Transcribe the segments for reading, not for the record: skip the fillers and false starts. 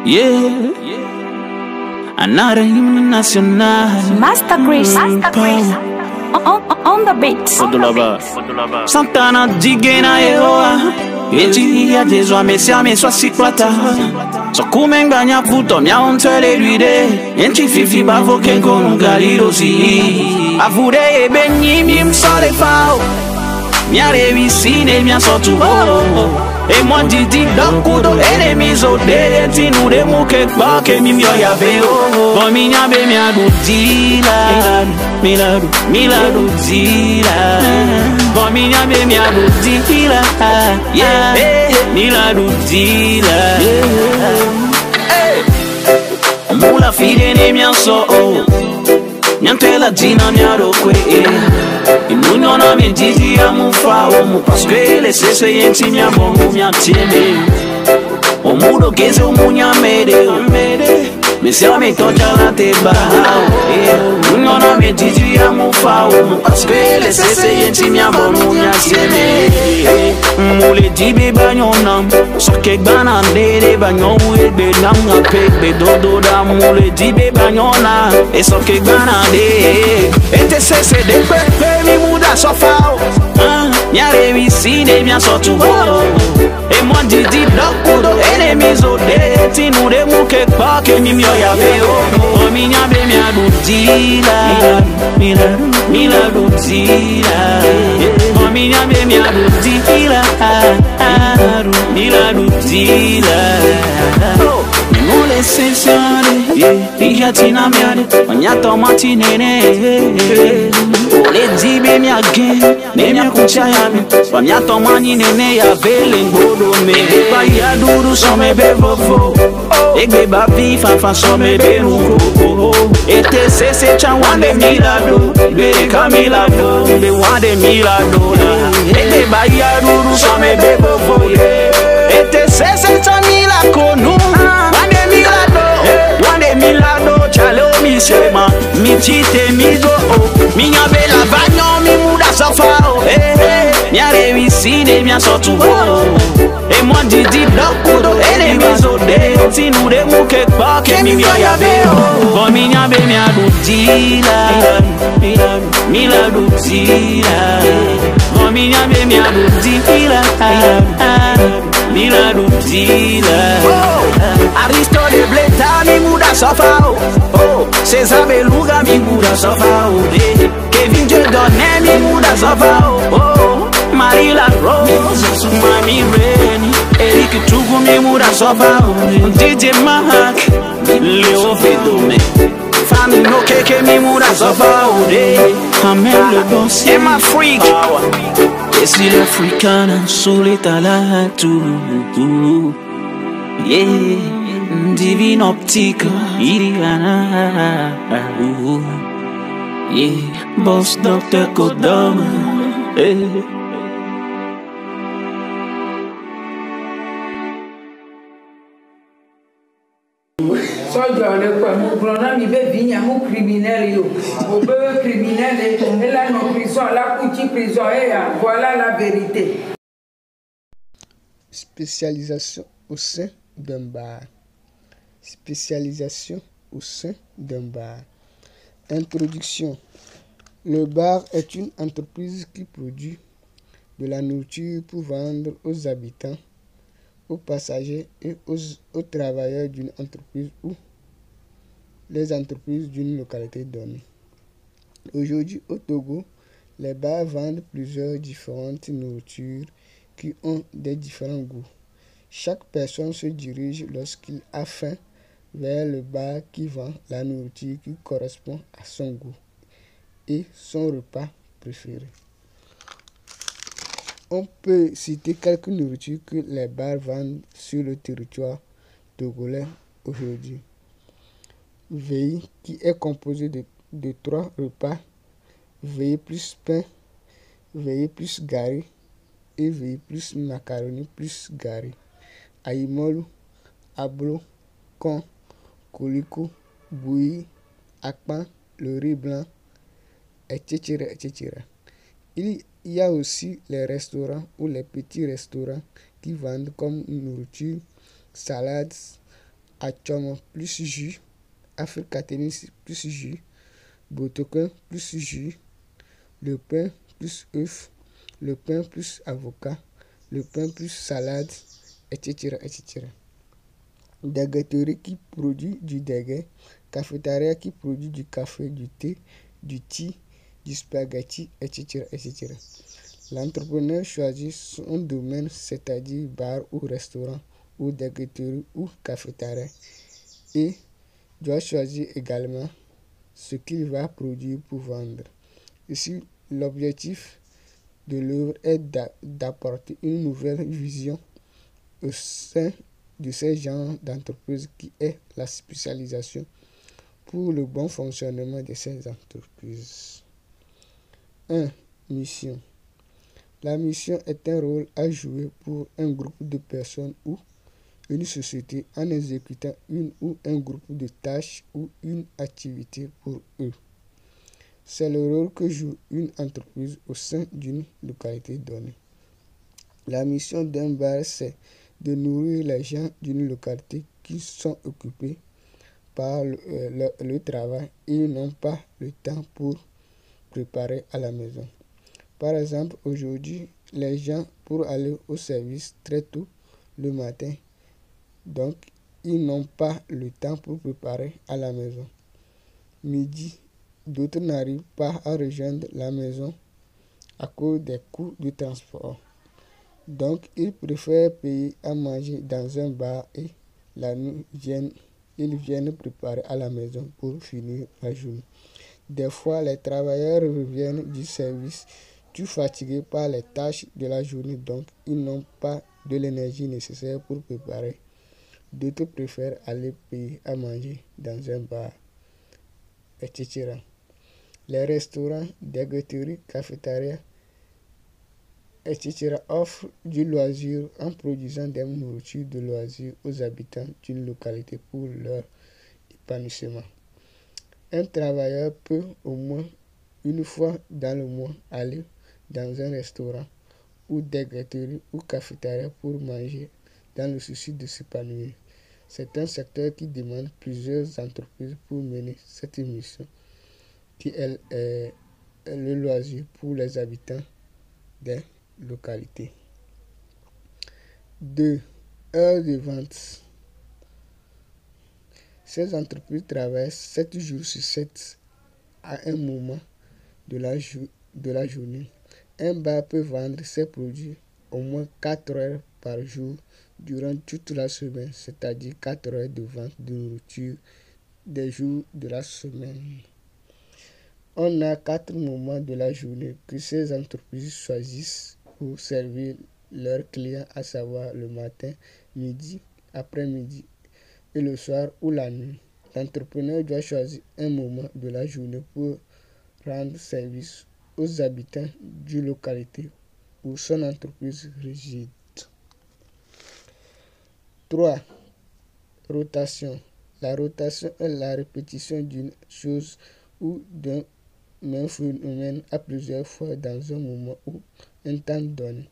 Yeah, another hymn national. Master Chris on the beat. Santana digena eoa. Eti ya deswa mesia meswa sikwata. So kumenganya puto mia ontele luide. Enti fifi bavo kenko nungaliro si. Avure ebenyi mi msole fao. Mia revisine mia sotu ho. Et moi didi dokudo enemies o de tinu de muke kwa ke mi myo ya ve o bon mi nya be mi adudila miladu dila bon mi nya be mi adudila yeah miladu dila mula fide ne mi so Nyantela dina nyarokwe Inunyona menjizi ya mufa Omu paskele sese yenti nyabongu nyatime Omudo geze umunya mede Mese ame toja la teba Inunyona menjizi ya mufa Omu paskele sese yenti nyabongu nyatime Mule dibe banyonam Soke gbanan dede banyon Uebe nam nga pekbe dodo da Mule dibe banyona E soke gbanan de Ete sese de pepe mi muda sofao Nyare mi sine mi asotu ho E moi didi dokudo enemies o de Tinu de muke kwa ke mi myo ya veo O mi nyabe mi adudila Miladu dila O mi nyabe mi adudila Miladu dila Mule sensare Ija tina miade Onyato mati nene Ole dibe mi age Ne mi akucha ya mi Onyato mani nene ya vele ngodo me Eba ya duru so me be vovo Egbe ba vi fa so me be nuko Ete se chan wande milado Bere kamilado Be wande milado Egbe ba ya duru so me be vovo Ete se chan milako nu Milado, chale o mi sema, mi chite mi go o, minha bela vanyo mi muda sofa o, minha revisine minha sotu o, e moi didi dokudo enemies o de, tinu de muke kwa ke mi myo ya ve o, bon minha be minha dudila, miladu dila, bon minha be minha dudila, miladu dila. Aristo de bleta mi muda sofa oh César Beluga mi muda sofa Kevin Jedone mi muda sofa oh Marila Rose Mami Reni Eric Tugu mi muda sofa DJ Mahak Leo Fedome Fami no keke mi muda sofa Amel le boss et ma freak Et si l'africana solitala tout Yeah, divine optique, Iriana. Yeah, boss Dr. Kodama. Soja le quoi, mon grand mi be vigna mon criminel yo. Mon be criminel et là non prison, la couchi prison et voilà la vérité. Spécialisation au sein d'un bar. Spécialisation au sein d'un bar. Introduction. Le bar est une entreprise qui produit de la nourriture pour vendre aux habitants, aux passagers et aux travailleurs d'une entreprise ou les entreprises d'une localité donnée. Aujourd'hui au Togo, les bars vendent plusieurs différentes nourritures qui ont des différents goûts. Chaque personne se dirige lorsqu'il a faim vers le bar qui vend la nourriture qui correspond à son goût et son repas préféré. On peut citer quelques nourritures que les bars vendent sur le territoire togolais aujourd'hui. Veille qui est composé de 3 repas, veille plus pain, veille plus gari et veille plus macaroni plus gari. Aïmolu, ablo, con, colicou, bouilli, akpan, le riz blanc, etc., etc. Il y a aussi les restaurants ou les petits restaurants qui vendent comme nourriture, salades, Atchom plus jus, Africatenis plus jus, Botoquin plus jus, le pain plus œuf, le pain plus avocat, le pain plus salade, etc. etc. Dégueterie qui produit du déguet, cafétéria qui produit du café, du thé, du thé, du spaghetti, etc. etc. L'entrepreneur choisit son domaine, c'est-à-dire bar ou restaurant, ou dégueterie ou cafétéria, et doit choisir également ce qu'il va produire pour vendre. Ici, l'objectif de l'œuvre est d'apporter une nouvelle vision au sein de ce genre d'entreprise qui est la spécialisation pour le bon fonctionnement de ces entreprises. 1. Mission. La mission est un rôle à jouer pour un groupe de personnes ou une société en exécutant une ou un groupe de tâches ou une activité pour eux. C'est le rôle que joue une entreprise au sein d'une localité donnée. La mission d'un bar, c'est de nourrir les gens d'une localité qui sont occupés par le travail et n'ont pas le temps pour préparer à la maison. Par exemple, aujourd'hui, les gens pour aller au service très tôt le matin, donc ils n'ont pas le temps pour préparer à la maison. Midi, d'autres n'arrivent pas à rejoindre la maison à cause des coûts de transport. Donc, ils préfèrent payer à manger dans un bar et la nuit, ils viennent préparer à la maison pour finir la journée. Des fois, les travailleurs reviennent du service tout fatigués par les tâches de la journée, donc ils n'ont pas de l'énergie nécessaire pour préparer. D'autres préfèrent aller payer à manger dans un bar, etc. Les restaurants, dégueuteries, cafétérias, etc. offrent du loisir en produisant des nourritures de loisirs aux habitants d'une localité pour leur épanouissement. Un travailleur peut au moins une fois dans le mois aller dans un restaurant ou dégueuterie ou cafétéria pour manger dans le souci de s'épanouir. C'est un secteur qui demande plusieurs entreprises pour mener cette mission qui est le loisir pour les habitants des localités. 2. Heures de vente. Ces entreprises travaillent 7 jours sur 7 à un moment de la journée. Un bar peut vendre ses produits au moins 4 heures par jour durant toute la semaine, c'est-à-dire 4 heures de vente de nourriture des jours de la semaine. On a 4 moments de la journée que ces entreprises choisissent pour servir leurs clients, à savoir le matin, midi, après-midi et le soir ou la nuit. L'entrepreneur doit choisir un moment de la journée pour rendre service aux habitants d'une localité où son entreprise réside. 3. Rotation. La rotation est la répétition d'une chose ou d'un phénomène à plusieurs fois dans un moment ou un temps donné.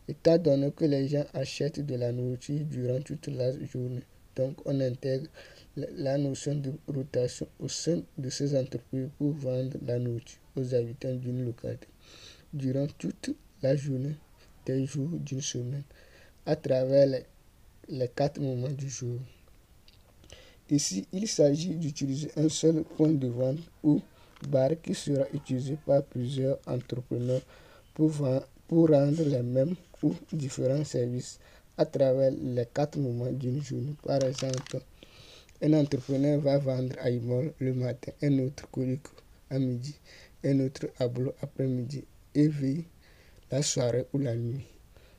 Étant donné que les gens achètent de la nourriture durant toute la journée, donc on intègre la notion de rotation au sein de ces entreprises pour vendre la nourriture aux habitants d'une localité durant toute la journée des jours d'une semaine à travers les 4 moments du jour. Ici, il s'agit d'utiliser un seul point de vente ou bar qui sera utilisé par plusieurs entrepreneurs pour rendre les mêmes ou différents services à travers les 4 moments d'une journée. Par exemple, un entrepreneur va vendre à Imol le matin, un autre Colico à midi, un autre à Bolo après-midi et veille la soirée ou la nuit.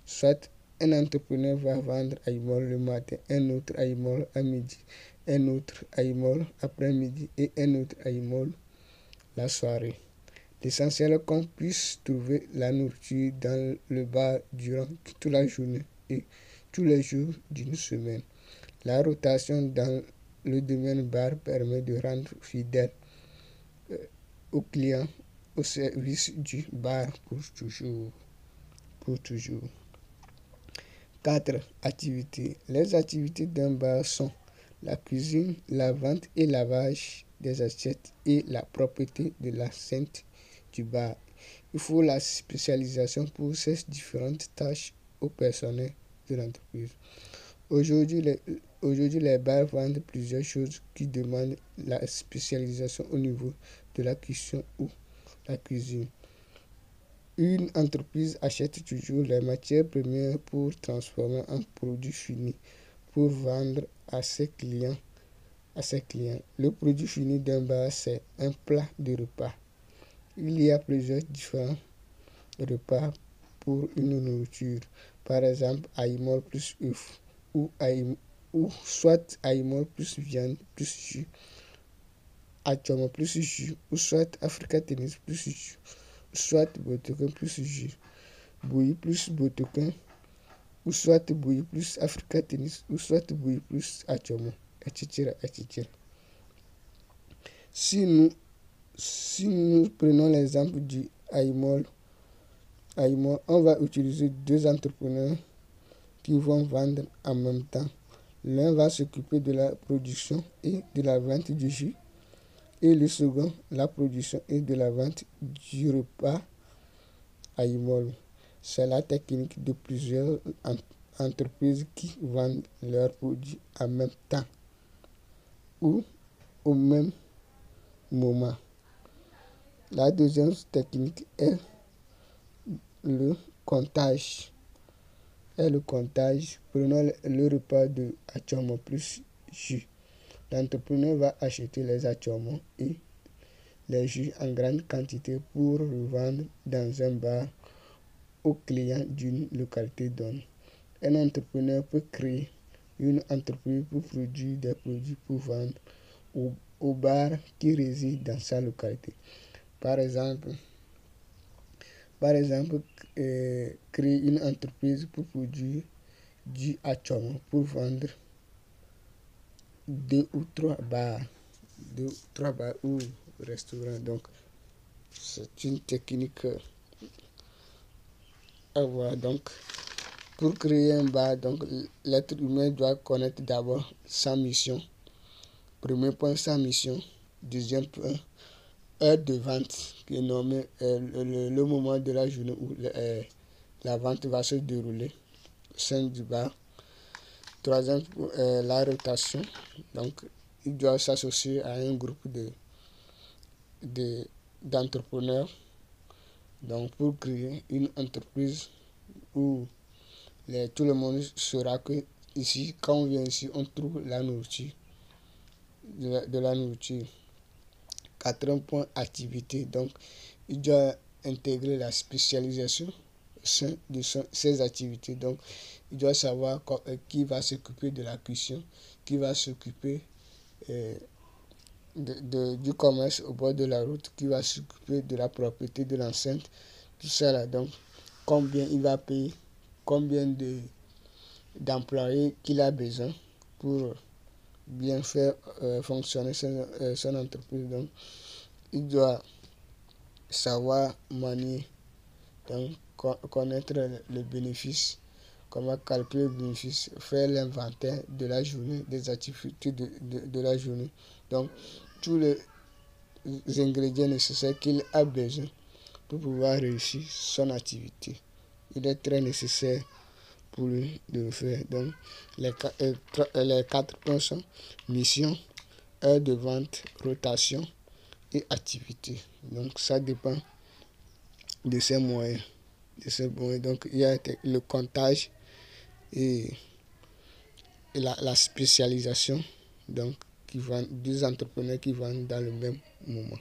Soit un entrepreneur va vendre à Imol le matin, un autre à Imol à midi, un autre à Imol après-midi et un autre à Imol la soirée. L'essentiel est qu'on puisse trouver la nourriture dans le bar durant toute la journée et tous les jours d'une semaine. La rotation dans le domaine bar permet de rendre fidèle aux clients au service du bar pour toujours. 4. Activités. Les activités d'un bar sont la cuisine, la vente et lavage des assiettes et la propreté de l'enceinte du bar. Il faut la spécialisation pour ces différentes tâches au personnel de l'entreprise. Aujourd'hui, les bars vendent plusieurs choses qui demandent la spécialisation au niveau de la cuisson ou la cuisine. Une entreprise achète toujours les matières premières pour transformer en produits finis pour vendre à ses clients. Le produit fini d'un bar, c'est un plat de repas. Il y a plusieurs différents repas pour une nourriture. Par exemple, aïmol plus œuf ou soit aïmol plus viande plus jus, achoma plus jus, ou soit africatennis plus jus, soit botokin plus jus, bouilli plus botokin, ou soit bouilli plus africatennis, ou soit bouilli plus achoma, etc., etc. Si nous prenons l'exemple du aïmol, on va utiliser deux entrepreneurs qui vont vendre en même temps. L'un va s'occuper de la production et de la vente du jus, et le second, la production et de la vente du repas aïmol. C'est la technique de plusieurs entreprises qui vendent leurs produits en même temps ou au même moment. La deuxième technique est le comptage. Prenons le repas de achoma plus jus. L'entrepreneur va acheter les achomos et les jus en grande quantité pour revendre dans un bar aux clients d'une localité donnée. Un entrepreneur peut créer une entreprise pour produire des produits pour vendre au bar qui réside dans sa localité. Par exemple, créer une entreprise pour produire du achoma pour vendre deux ou trois bars ou restaurants. Donc, c'est une technique à voir. Donc, pour créer un bar, donc l'être humain doit connaître d'abord sa mission. Premier point, sa mission. Deuxième point, heure de vente, qui est nommé le moment de la journée où la vente va se dérouler au sein du bar. Troisième, la rotation. Donc, il doit s'associer à un groupe d'entrepreneurs. Donc, pour créer une entreprise où tout le monde saura que ici, quand on vient ici, on trouve la nourriture, de la nourriture. Quatrième point, activité. Donc, il doit intégrer la spécialisation au sein de ses activités. Donc, il doit savoir qui va s'occuper de la cuisson, qui va s'occuper du commerce au bord de la route, qui va s'occuper de la propriété de l'enceinte, tout ça là. Donc, combien il va payer, combien d'employés qu'il a besoin pour bien faire fonctionner son entreprise. Donc, il doit savoir manier, donc connaître le bénéfice, comment calculer le bénéfice, faire l'inventaire de la journée, des activités de la journée. Donc, tous les ingrédients nécessaires qu'il a besoin pour pouvoir réussir son activité. Il est très nécessaire pour lui de le faire. Donc, les 4 points sont mission, heure de vente, rotation et activité. Donc, ça dépend de ses moyens. Donc, il y a le comptage et la spécialisation. Donc, des entrepreneurs qui vendent dans le même moment.